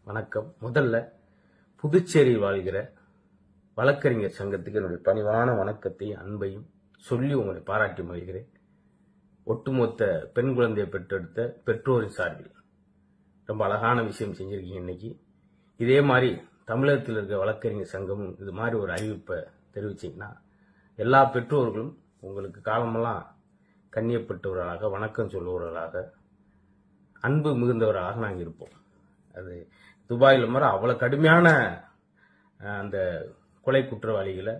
வணக்கம். முதல்ல புதுச்சேரி வாழ்கிற வழக்கறிஞர் சங்கத்துக்கு என்னுடைய பணிவான வணக்கத்தையும் அன்பையும் சொல்லி உங்களை பாராட்டி மகிழ்கிறேன். ஒட்டுமொத்த பெண் குழந்தையை பெற்றெடுத்த பெற்றோரின் சார்பில் ரொம்ப அழகான விஷயம் செஞ்சிருக்கீங்க. இன்னைக்கு இதே மாதிரி தமிழகத்தில் இருக்க வழக்கறிஞர் சங்கமும் இது மாதிரி ஒரு அறிவிப்பை தெரிவிச்சிங்கன்னா எல்லா பெற்றோர்களும் உங்களுக்கு காலமெல்லாம் கண்ணியப்பட்டவர்களாக, வணக்கம் சொல்லுவவர்களாக, அன்பு மிகுந்தவர்களாக நாங்கள் இருப்போம். அது துபாயில் மாதிரி அவ்வளோ கடுமையான அந்த கொலை குற்றவாளிகளை,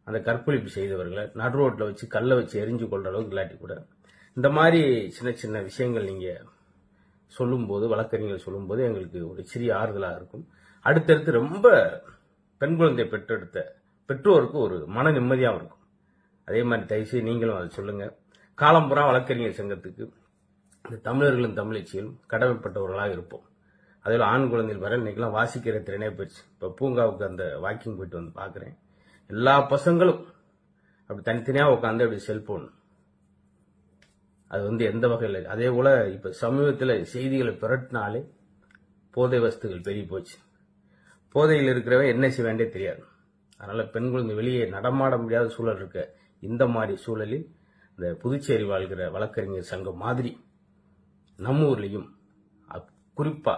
அந்த கற்பழிப்பு செய்தவர்களை நடு ரோட்டில் வச்சு கல்லை வச்சு எரிஞ்சு கொள்ற அளவுக்கு இல்லாட்டி கூட இந்த மாதிரி சின்ன சின்ன விஷயங்கள் நீங்கள் சொல்லும்போது, வழக்கறிஞர்கள் சொல்லும்போது எங்களுக்கு ஒரு சிறிய ஆறுதலாக இருக்கும். அடுத்தடுத்து ரொம்ப பெண் குழந்தை பெற்றெடுத்த பெற்றோருக்கு ஒரு மன நிம்மதியாகவும் இருக்கும். அதே மாதிரி தயவுசெய்து நீங்களும் அதை சொல்லுங்க. காலம்புறா வழக்கறிஞர் சங்கத்துக்கு இந்த தமிழர்களும் தமிழச்சிகளும் கடமைப்பட்டவர்களாக இருப்போம். அதில் ஆண் குழந்தைகள் வர இன்னைக்கெல்லாம் வாசிக்கிற திறனே போயிடுச்சு. இப்போ பூங்காவுக்கு அந்த வாக்கிங் போயிட்டு வந்து பார்க்குறேன், எல்லா பசங்களும் அப்படி தனித்தனியாக உட்காந்து அப்படி செல்போன், அது எந்த வகையில். அதே போல இப்போ சமீபத்தில் செய்திகளை பிரட்டினாலே போதை வஸ்துகள் பெருகி போச்சு. போதையில் இருக்கிறவன் என்ன செய்ய வேண்டிய தெரியாது. அதனால பெண் குழந்தை வெளியே நடமாட முடியாத சூழல் இருக்க இந்த மாதிரி சூழலில் இந்த புதுச்சேரி வாழ்கிற வழக்கறிஞர் சங்கம் மாதிரி நம்ம ஊர்லையும் குறிப்பா